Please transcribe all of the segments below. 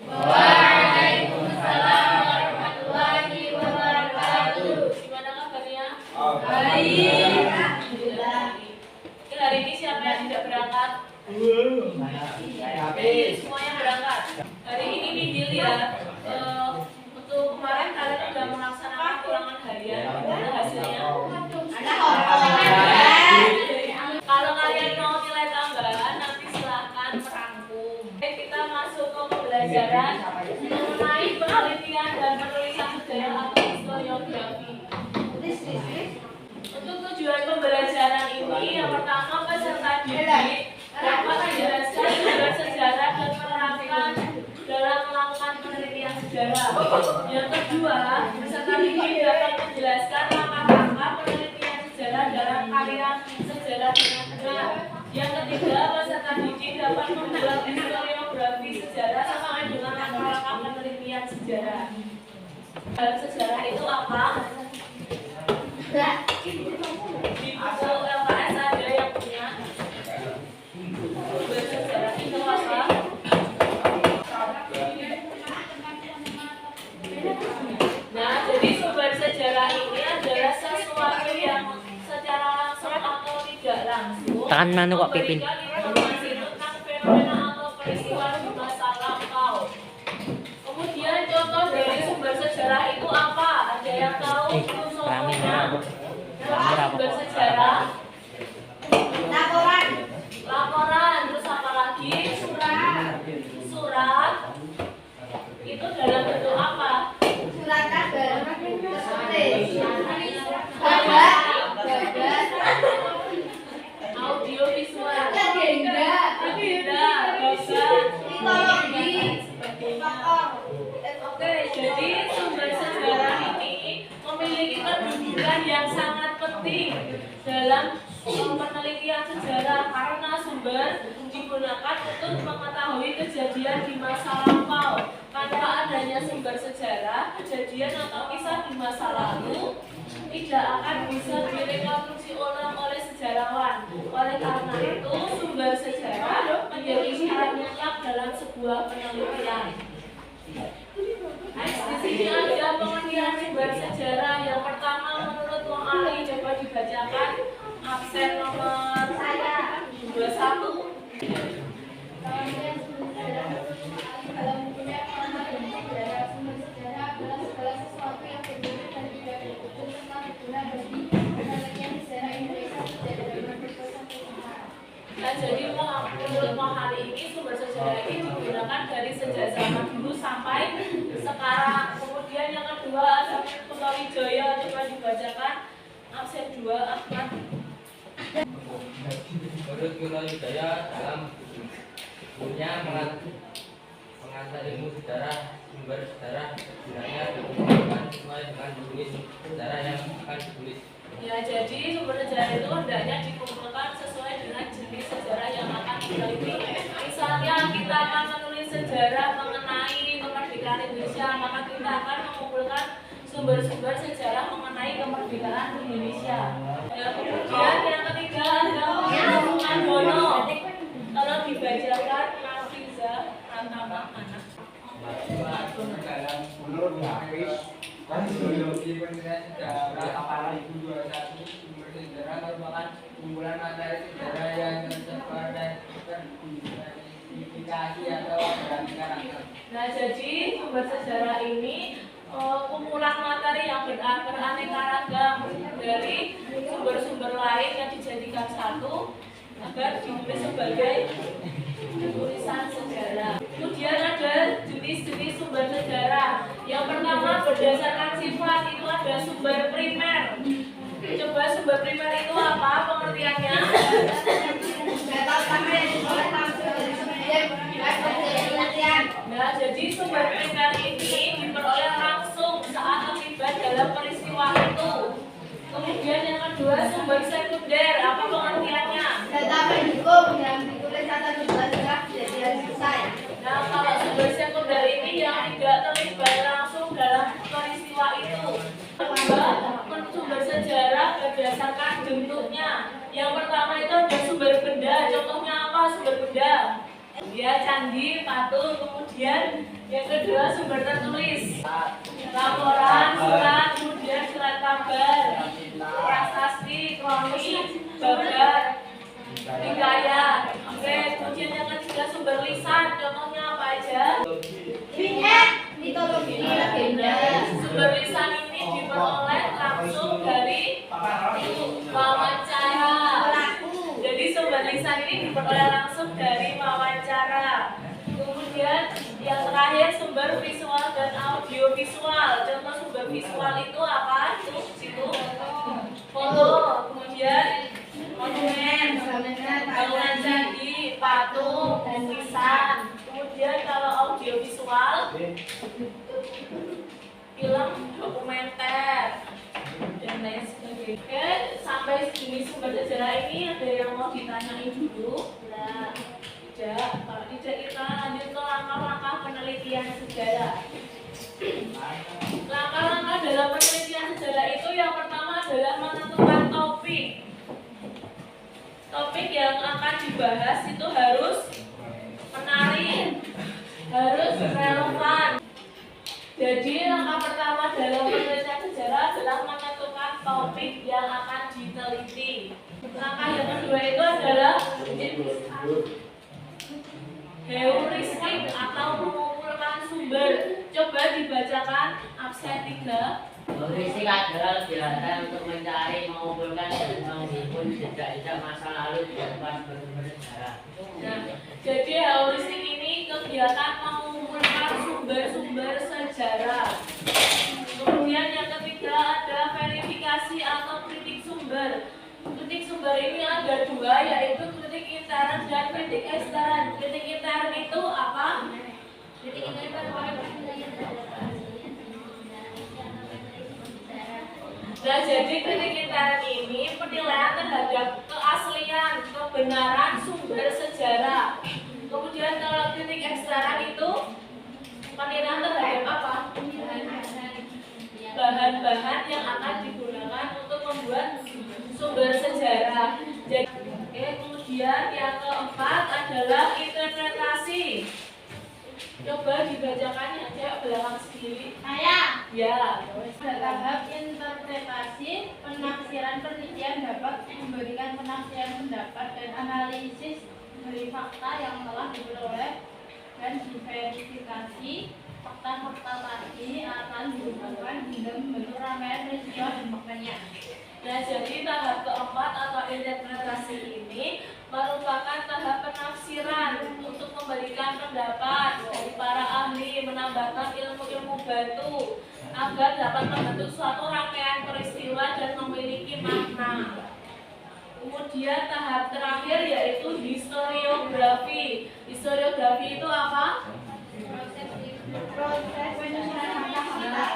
Waalaikumsalam warahmatullahi wabarakatuh. Gimana kabarnya? Baik. Alhamdulillah. Hari ini siapa yang tidak berangkat? Semuanya berangkat. Hari ini nidil ya. Untuk kemarin kalian sudah melaksanakan ulangan harian. Ada hasilnya? Kalau kalian mau nilai tambahan, nanti silahkan merangkum. Kita masuk ke pembelajaran mengenai penelitian dan penulisan sejarah atau historiografi. Untuk tujuan pembelajaran ini, yang pertama peserta didik dapat menjelaskan sumber sejarah dan menerapkan dalam melakukan penelitian sejarah. Yang kedua, peserta didik dapat menjelaskan langkah-langkah penelitian sejarah dalam karya sejarah dengan benar. Yang ketiga, peserta didik dapat membuat historiografi sejarah sesuai dengan langkah-langkah penelitian sejarah. Sejarah itu apa? Di buku LKS ada yang punya. Bersejarah itu apa? Nah, jadi sumber sejarah ini adalah sesuatu yang secara langsung atau tidak langsung Tangan mana kok Pipin? informasi tentang fenomena atau peristiwa di masa lampau. Kemudian contoh dari sumber sejarah itu apa? Ada yang tahu? Sumber sejarah laporan, terus apa lagi? Surat itu dalam bentuk apa? Audio visual, agenda, Oke, jadi sumber sejarah ini memiliki kedudukan yang sangat penting dalam penelitian sejarah karena sumber digunakan untuk mengetahui kejadian di masa lampau. Tanpa adanya sumber sejarah, kejadian atau kisah di masa lalu tidak akan bisa direkonstruksi ulang oleh sejarawan. Oleh karena itu, sumber sejarah menjadi syarat mutlak dalam sebuah penelitian. Di sini ada pengertian sumber sejarah. Yang pertama, menurut Wong Ali, coba dibacakan absen nomor 21. Nah, jadi menurut Mohari ini sumber sejarah ini digunakan dari sejak zaman dulu sampai sekarang. Kemudian yang kedua ada Kutawijaya, coba dibacakan absen 2 Ahmad. Menurut Kutawijaya dalam bukunya pengantar ilmu sejarah, sumber sejarah gunanya dikumpulkan sesuai dengan jenis sejarah yang akan ditulis. Ya, jadi sumber sejarah itu hendaknya dikumpulkan sesuai dengan jenis sejarah yang akan diteliti. Misalnya kita akan menulis sejarah mengenai kemerdekaan Indonesia, maka kita akan mengumpulkan sumber-sumber sejarah mengenai kemerdekaan Indonesia. Ya, kemudian yang ketiga ada Andono. Kalau dibacakan Nafiza Pratama anak. Menurut Hafiz, Metodologi penelitian sejarah Kepala 2021 sumber sejarah merupakan kumpulan materi sejarah yang tersebar dan teridentifikasi atau beraneka ragam. Nah, jadi sumber sejarah ini kumpulan materi yang beraneka ragam dari sumber-sumber lain yang dijadikan satu agar ditulis sebagai tulisan sejarah. Kemudian ada jenis-jenis sumber sejarah. Yang pertama berdasarkan sifat itu ada sumber primer. Coba sumber primer itu apa pengertiannya? Nah, jadi sumber primer ini diperoleh langsung saat terlibat dalam peristiwa itu. Kemudian yang kedua sumber sekunder, apa pengertiannya? Data pendukung yang ditulis atas sejarah kejadian selesai. Nah, kalau sumber sekunder ini yang tidak terlibat langsung dalam peristiwa itu. Kedua, sumber sejarah berdasarkan bentuknya. Yang pertama itu ada sumber benda. Contohnya apa sumber benda? Ya, candi, patung, kemudian yang kedua sumber tertulis. Laporan, surat, kemudian surat kabar, prasasti, kronik, babar, hikayat. Oke, kemudian yang ketiga sumber lisan. Contohnya apa aja? Mitologi, legenda. Sumber lisan ini diperoleh langsung dari wawancara. Jadi sumber lisan ini diperoleh langsung dari wawancara. Kemudian yang terakhir sumber visual dan audiovisual. Contoh sumber visual itu apa? Itu foto, kemudian monumen, bangunan candi, patung, lukisan. Kemudian kalau audiovisual, film dokumenter dan lain sebagainya. Oke, sampai segini sumber sejarah ini ada yang mau ditanyain dulu? Nah, tidak. Kalau tidak kita lanjut ke langkah-langkah penelitian sejarah. Langkah-langkah dalam penelitian sejarah itu yang pertama adalah menentukan topik. Topik yang akan dibahas itu harus menarik, harus relevan. Jadi langkah pertama dalam penelitian sejarah adalah menentukan topik yang akan diteliti. Langkah yang kedua itu adalah heuristik atau mengumpulkan sumber. Coba dibacakan absen 3. Heuristik adalah kegiatan untuk mencari, mengumpulkan, dan menghimpun jejak-jejak masa lalu di tempat bersumber sejarah. Nah, jadi heuristik ini kegiatan mengumpulkan sumber-sumber sejarah. Kemudian yang ketiga ada verifikasi atau kritik sumber. Kritik sumber ini ada dua, yaitu kritik intern dan kritik ekstern. Kritik intern itu apa? Kritik intern Nah, jadi kritik intern ini penilaian terhadap keaslian, kebenaran sumber sejarah. Kemudian kalau kritik ekstern itu penilaian terhadap apa? Bahan-bahan yang akan digunakan untuk membuat sumber sejarah. Jadi, kemudian yang keempat adalah interpretasi. Coba dibacakan ya, cek belakang sendiri. Saya. Ya. Pada tahap interpretasi, penafsiran penelitian dapat memberikan penafsiran pendapat dan analisis dari fakta yang telah diperoleh dan diverifikasi. Fakta-fakta tadi akan digunakan hingga membentuk rangkaian peristiwa dan maknanya. Nah, jadi tahap keempat atau interpretasi ini merupakan tahap penafsiran untuk memberikan pendapat dari para ahli, menambahkan ilmu-ilmu baru agar dapat membentuk suatu rangkaian peristiwa dan memiliki makna. Kemudian tahap terakhir yaitu historiografi. Historiografi itu apa?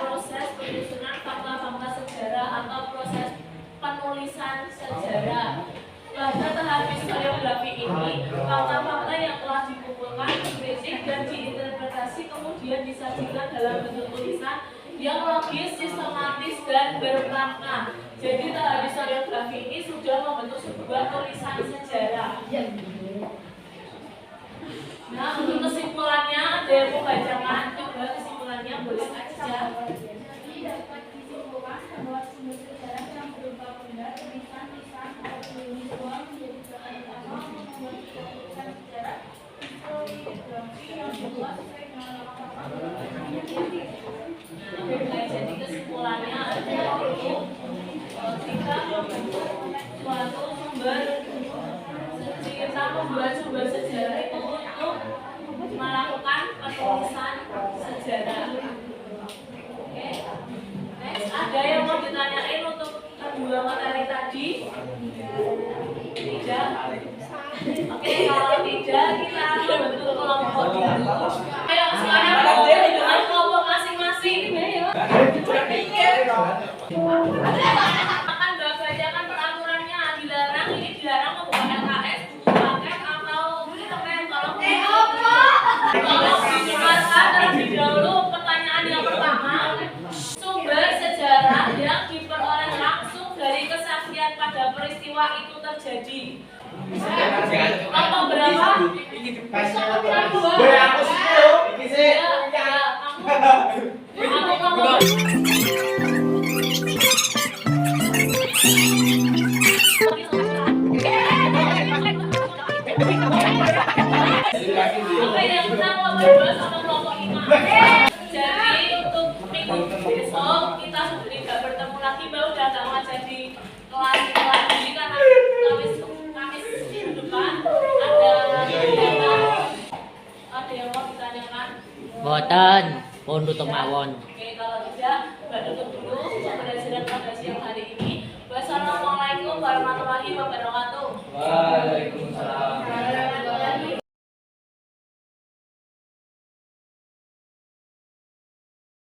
Proses penyusunan fakta-fakta sejarah atau proses penulisan sejarah. Pada tahap historiografi ini, fakta-fakta yang telah dikumpulkan, dikritik dan diinterpretasi kemudian disajikan dalam bentuk tulisan yang logis, sistematis dan bermakna. Jadi tahap historiografi ini sudah membentuk sebuah tulisan sejarah. Nah, untuk kesimpulannya ada yang mau bacakan? Coba kesimpulannya boleh aja. Jadi dapat disimpulkan bahwa sumber sejarah yang berupa benda, tulisan, audiovisual menjadi bahan utama untuk membuat tulisan sejarah historiografi yang dibuat sesuai dengan Jadi kesimpulannya adalah itu kita suatu sumber kita membuat sumber sejarah itu untuk melakukan penulisan sejarah. Oke, next ada yang mau ditanyain untuk kedua materi tadi? Tidak. Oke, kalau tidak kita membentuk kelompok dulu. Ayo sekarang mulai dengan kelompok masing-masing. Akan bacakan peraturannya. Dilarang, ini dilarang membuat LKS, paket atau dokumen. Tolong dijelaskan terlebih dahulu. Pertanyaan yang pertama, sumber sejarah yang diperoleh langsung dari kesaksian pada peristiwa itu terjadi. Kelompok berapa? Kamu dua. Gue aku sih, iki sih. Ya, kamu. Oke, yang menang lomba 2 sama kelompok 5. Jadi untuk minggu besok kita sudah tidak bertemu lagi, Mbak udah nggak ngajar di kelas lagi karena Kamis depan ada yang mau ditanyakan. Boten, pun tutup mawon. Oke, kalau tidak Mbak tutup dulu pembelajaran pada siang hari ini. Wassalamualaikum warahmatullahi wabarakatuh. Waalaikumsalam.